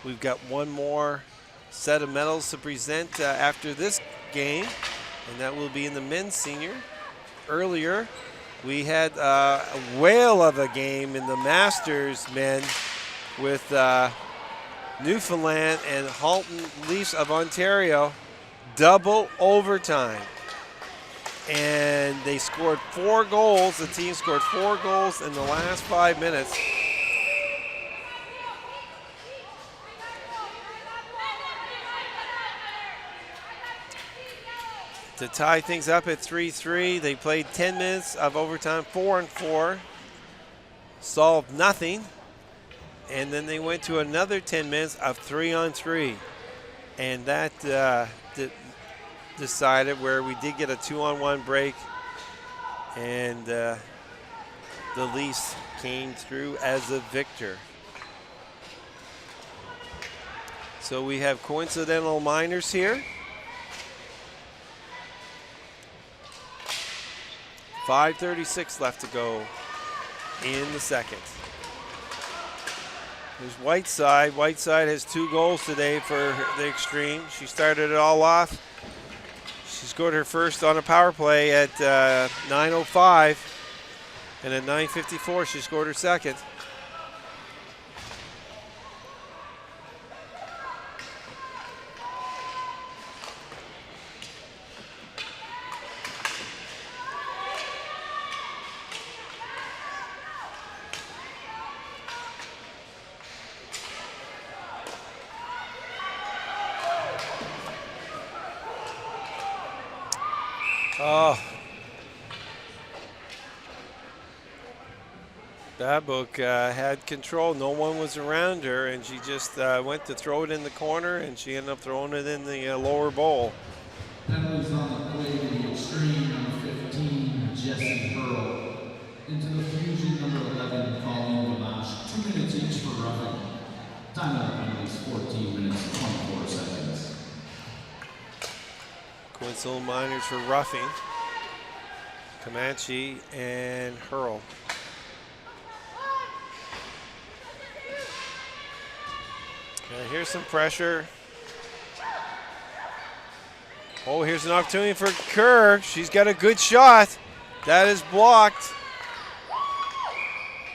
We've got one more set of medals to present after this game, and that will be in the men's senior. Earlier, we had a whale of a game in the Masters men with Newfoundland and Halton Leafs of Ontario. Double overtime. And they scored 4 goals. The team scored 4 goals in the last 5 minutes. To tie things up at 3-3, they played 10 minutes of overtime, 4-4. Solved nothing. And then they went to another 10 minutes of 3-on-3. And that decided where we did get a 2-on-1 break, and the Leafs came through as a victor. So we have coincidental minors here. 5:36 left to go in the second. There's Whiteside. Whiteside has 2 goals today for the Xtreme. She started it all off. She scored her first on a power play at 9:05, and at 9:54 she scored her second. Oh. Babuk had control. No one was around her, and she just went to throw it in the corner, and she ended up throwing it in the lower bowl. Penalties on the play to the Xtreme, number 15, Jesse Hurl. Into the Fusion, number 11, Colleen Gamache. 2 minutes each for roughing. Time out penalties, 14 minutes, 24 seconds. Coincidental minors for roughing. Comanche and Hurl. Here's some pressure. Oh, here's an opportunity for Kerr. She's got a good shot. That is blocked.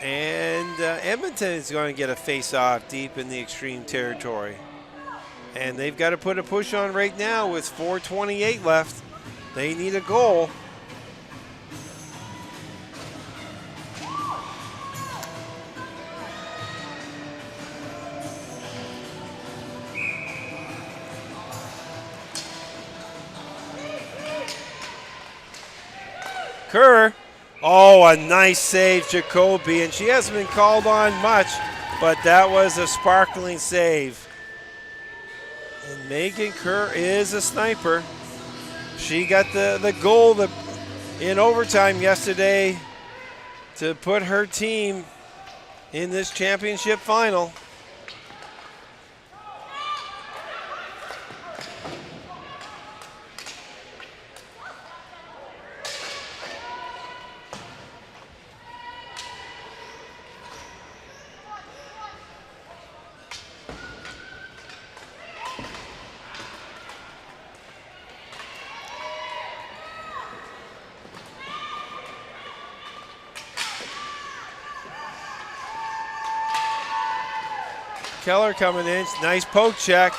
And Edmonton is going to get a face-off deep in the Xtreme territory. And they've got to put a push on right now with 4:28 left. They need a goal. Kerr, oh, a nice save, Jacoby, and she hasn't been called on much, but that was a sparkling save. And Megan Kerr is a sniper. She got the goal in overtime yesterday to put her team in this championship final. Keller coming in, nice poke check.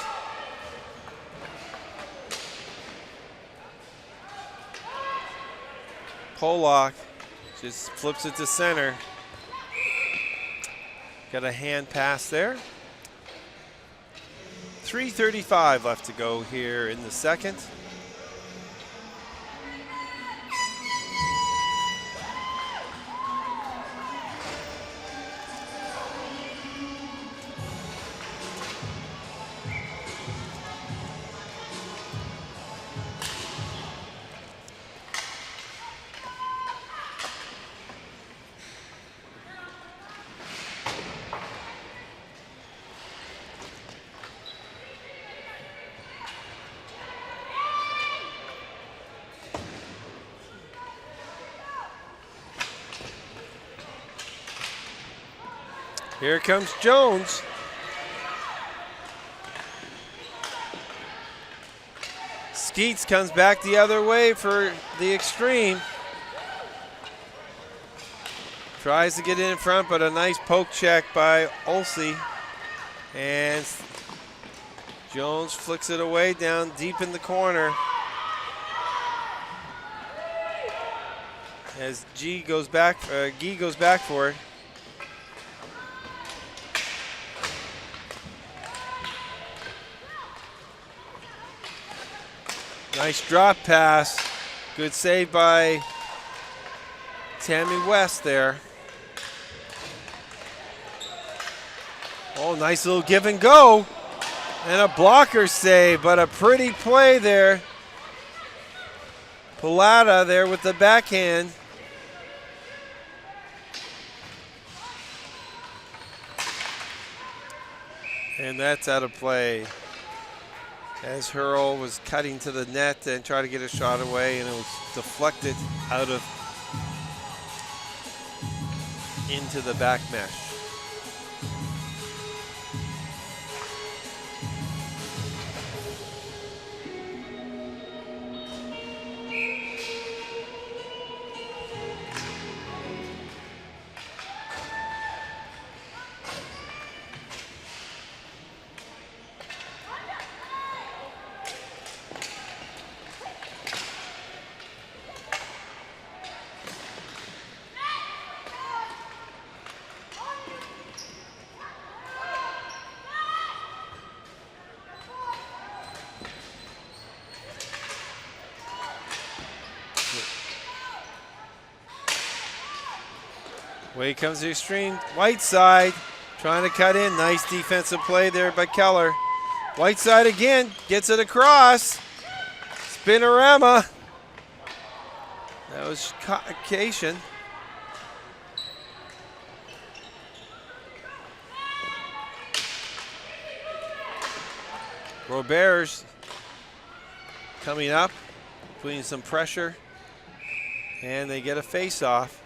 Pollock just flips it to center. Got a hand pass there. 3:35 left to go here in the second. Here comes Jones. Skeets comes back the other way for the Xtreme. Tries to get in front, but a nice poke check by Olsey. And Jones flicks it away down deep in the corner. As Guy goes back for it. Nice drop pass. Good save by Tammy West there. Oh, nice little give and go. And a blocker save, but a pretty play there. Pilata there with the backhand. And that's out of play. As Hurl was cutting to the net and trying to get a shot away, and it was deflected out of into the back mesh. Way comes the Xtreme. Whiteside trying to cut in. Nice defensive play there by Keller. Whiteside again, gets it across. Spinorama. That was Cation. Robert's coming up, putting some pressure, and they get a face-off.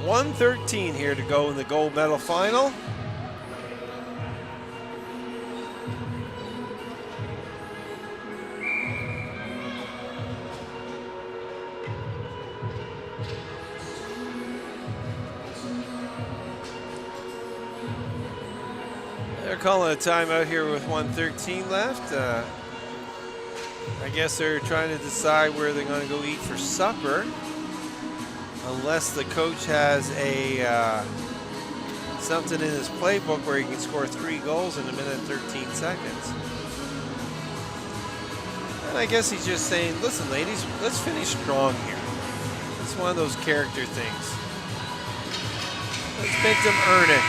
1:13 here to go in the gold medal final. They're calling a timeout here with 1:13 left. I guess they're trying to decide where they're going to go eat for supper. Unless the coach has a something in his playbook where he can score 3 goals in a minute and 13 seconds. And I guess he's just saying, listen, ladies, let's finish strong here. It's one of those character things. Let's make them earn it.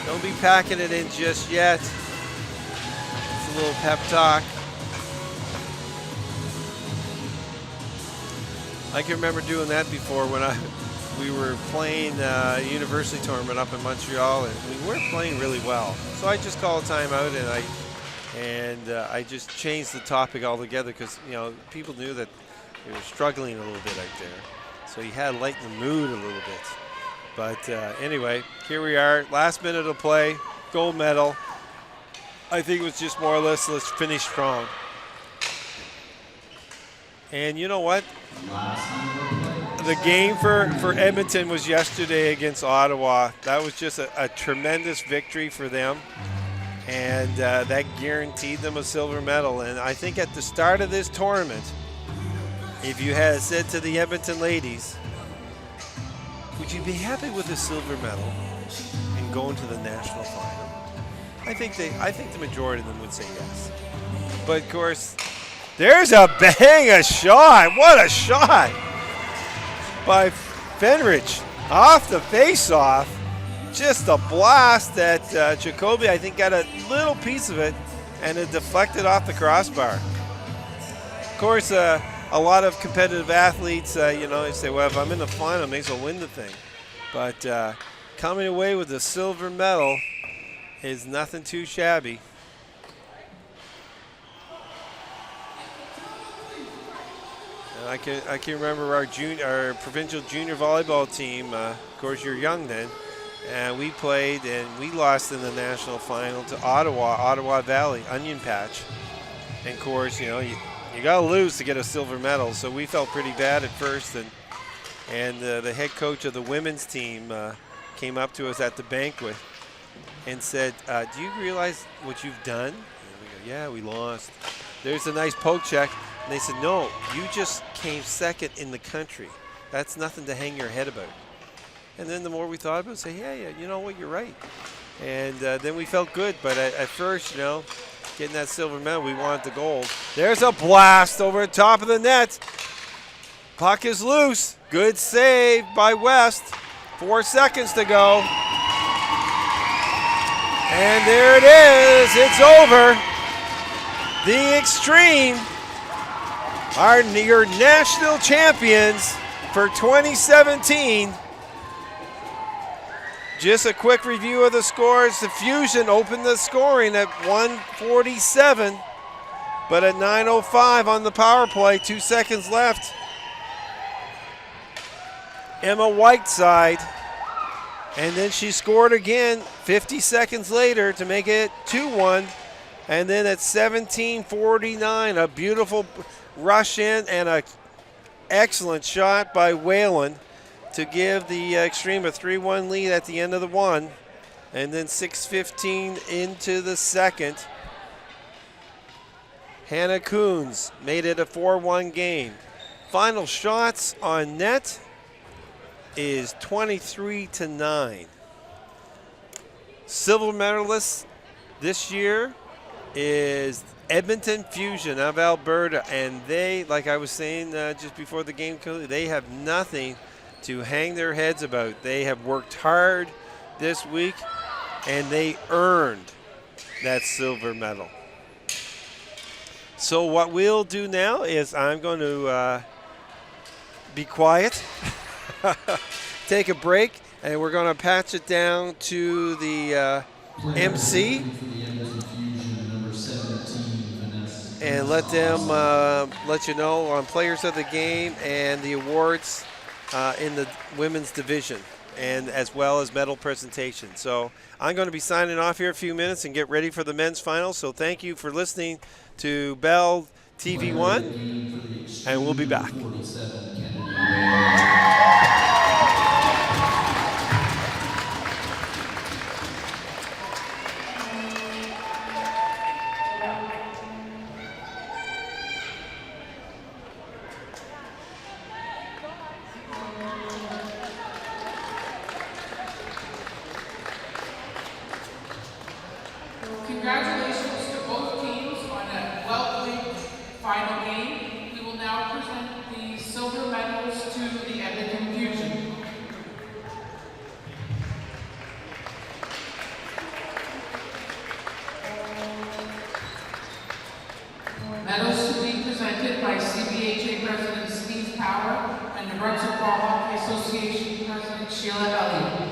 Don't be packing it in just yet. It's a little pep talk. I can remember doing that before when we were playing a university tournament up in Montreal, and we weren't playing really well. So I just called a timeout, and I just changed the topic altogether because people knew that we were struggling a little bit out there. So you had to lighten the mood a little bit. But anyway, here we are, last minute of play, gold medal. I think it was just more or less, let's finish strong. And you know what? The game for Edmonton was yesterday against Ottawa. That was just a tremendous victory for them. And that guaranteed them a silver medal. And I think at the start of this tournament, if you had said to the Edmonton ladies, would you be happy with a silver medal and going to the national final? I think the majority of them would say yes. But of course, there's a shot. What a shot by Fenrich off the face-off. Just a blast that Jacoby, I think, got a little piece of it, and it deflected off the crossbar. Of course, a lot of competitive athletes, they say, well, if I'm in the final, I may as well win the thing. But coming away with a silver medal is nothing too shabby. And I can remember our provincial junior volleyball team. Of course, you're young then. And we played, and we lost in the national final to Ottawa Valley, Onion Patch. And of course, you got to lose to get a silver medal. So we felt pretty bad at first. And the head coach of the women's team came up to us at the banquet and said, do you realize what you've done? And we go, yeah, we lost. There's a nice poke check. And they said, no, you just came second in the country. That's nothing to hang your head about. And then the more we thought about it, say, yeah, you know what, you're right. And then we felt good. But at first, getting that silver medal, we wanted the gold. There's a blast over the top of the net. Puck is loose. Good save by West. 4 seconds to go. And there it is. It's over. The Xtreme are your national champions for 2017. Just a quick review of the scores. The Fusion opened the scoring at 1:47, but at 9:05 on the power play, 2 seconds left. Emma Whiteside, and then she scored again 50 seconds later to make it 2-1. And then at 17:49, a beautiful rush in and an excellent shot by Whalen to give the Xtreme a 3-1 lead at the end of the one. And then 6:15 into the second, Hannah Coons made it a 4-1 game. Final shots on net is 23-9. Silver medalist this year is Edmonton Fusion of Alberta, and they, like I was saying just before the game, they have nothing to hang their heads about. They have worked hard this week, and they earned that silver medal. So what we'll do now is I'm going to be quiet, take a break, and we're going to patch it down to the MC and let them let you know on players of the game and the awards in the women's division, and as well as medal presentation. So I'm going to be signing off here a few minutes and get ready for the men's final. So thank you for listening to Bell TV1, and we'll be back. Congratulations to both teams on a well-played final game. We will now present the silver medals to the Edmonton Fusion. Medals to be presented by CBHA President Steve Power and New Brunswick Ball Hockey Association President Sheila Elliott.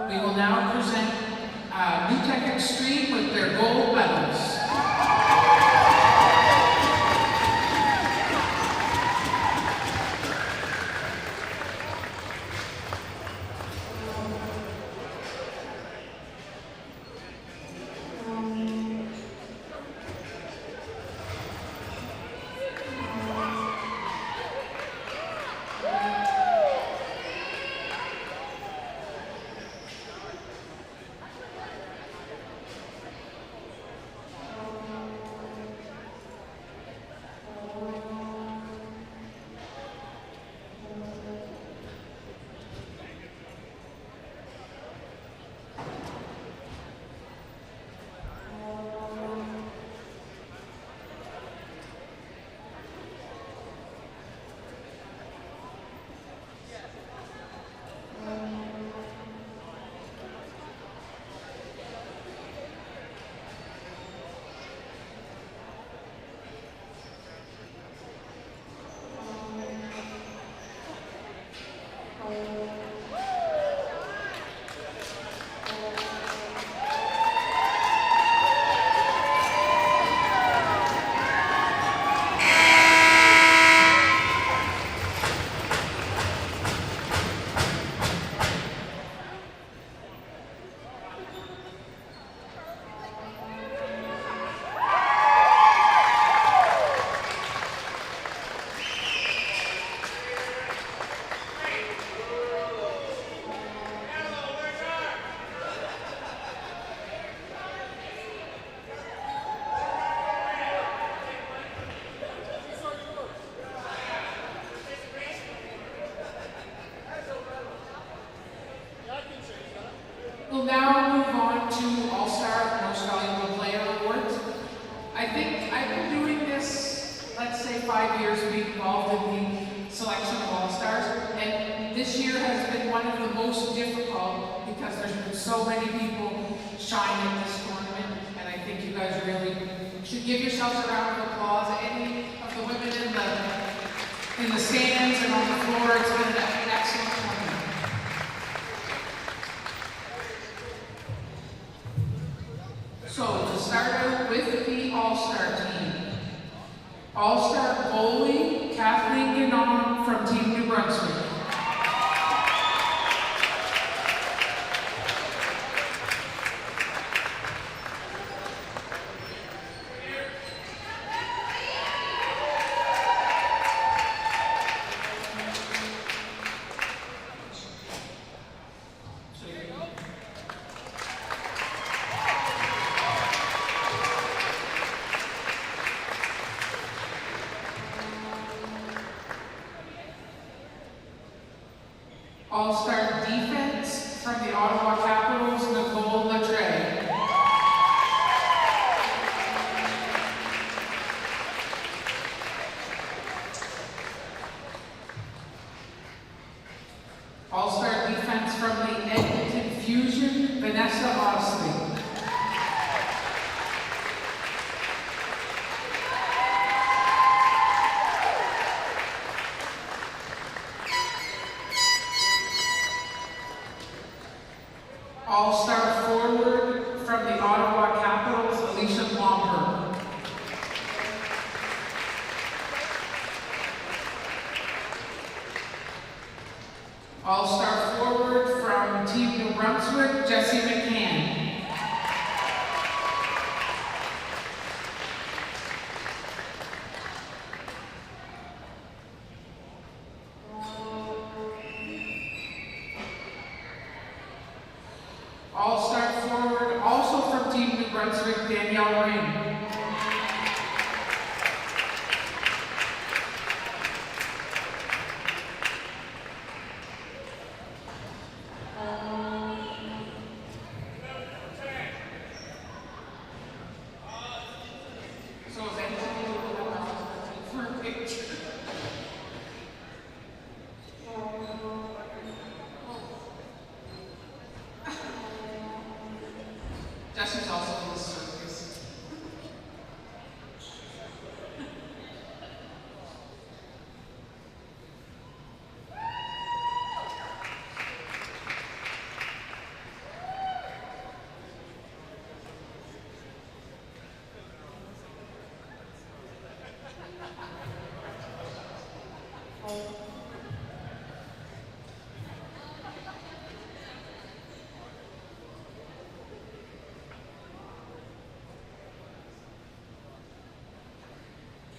We will now present Xtreme with their gold medals. 5 years being involved in the selection of All-Stars, and this year has been one of the most difficult because there's been so many people shine at this tournament, and I think you guys really should give yourselves a round of applause. Any of the women in the stands and on the floor, it's been an excellent tournament. So to start out with the All-Star team. All-Star goalie, Kathleen Guinan from Team New Brunswick. All-Star defense from the Ottawa Capitals, Nicole Latre. All-Star defense from the Edmonton Fusion, Vanessa Osley. All-Star forward from the Ottawa Capitals, Alicia Blomberg. All-Star forward from Team New Brunswick, Jessie McCann. All-Star forward, also from Team New Brunswick, Danielle Ring. So is anybody for a picture? Jesse's also in the circus.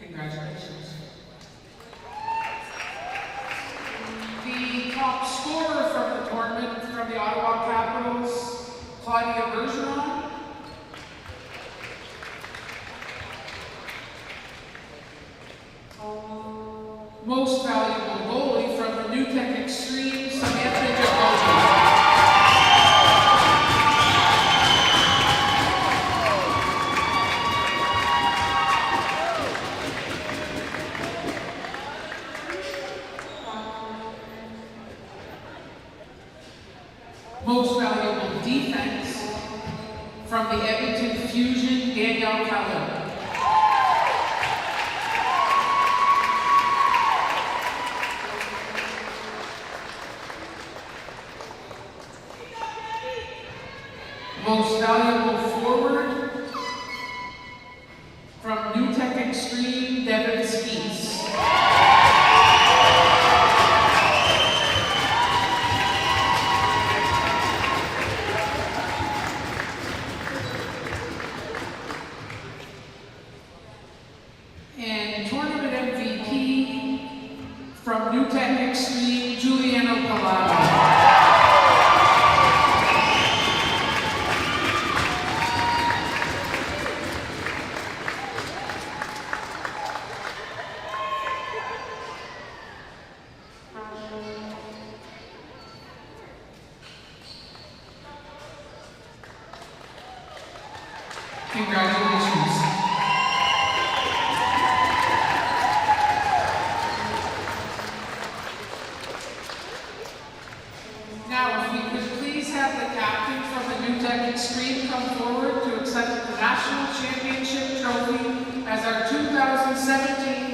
Congratulations. The top scorer from the tournament from the Ottawa Capitals, Claudia Bergeron. Most valuable goalie from the New Tech Xtreme, Samantha Jacoby. Most valuable defense from the Edmonton Fusion, Danielle Keller. Most valuable forward from New Tech Xtreme, Devin Skeets. And tournament MVP from New Tech Xtreme, Juliano Palado. Congratulations. as our 2017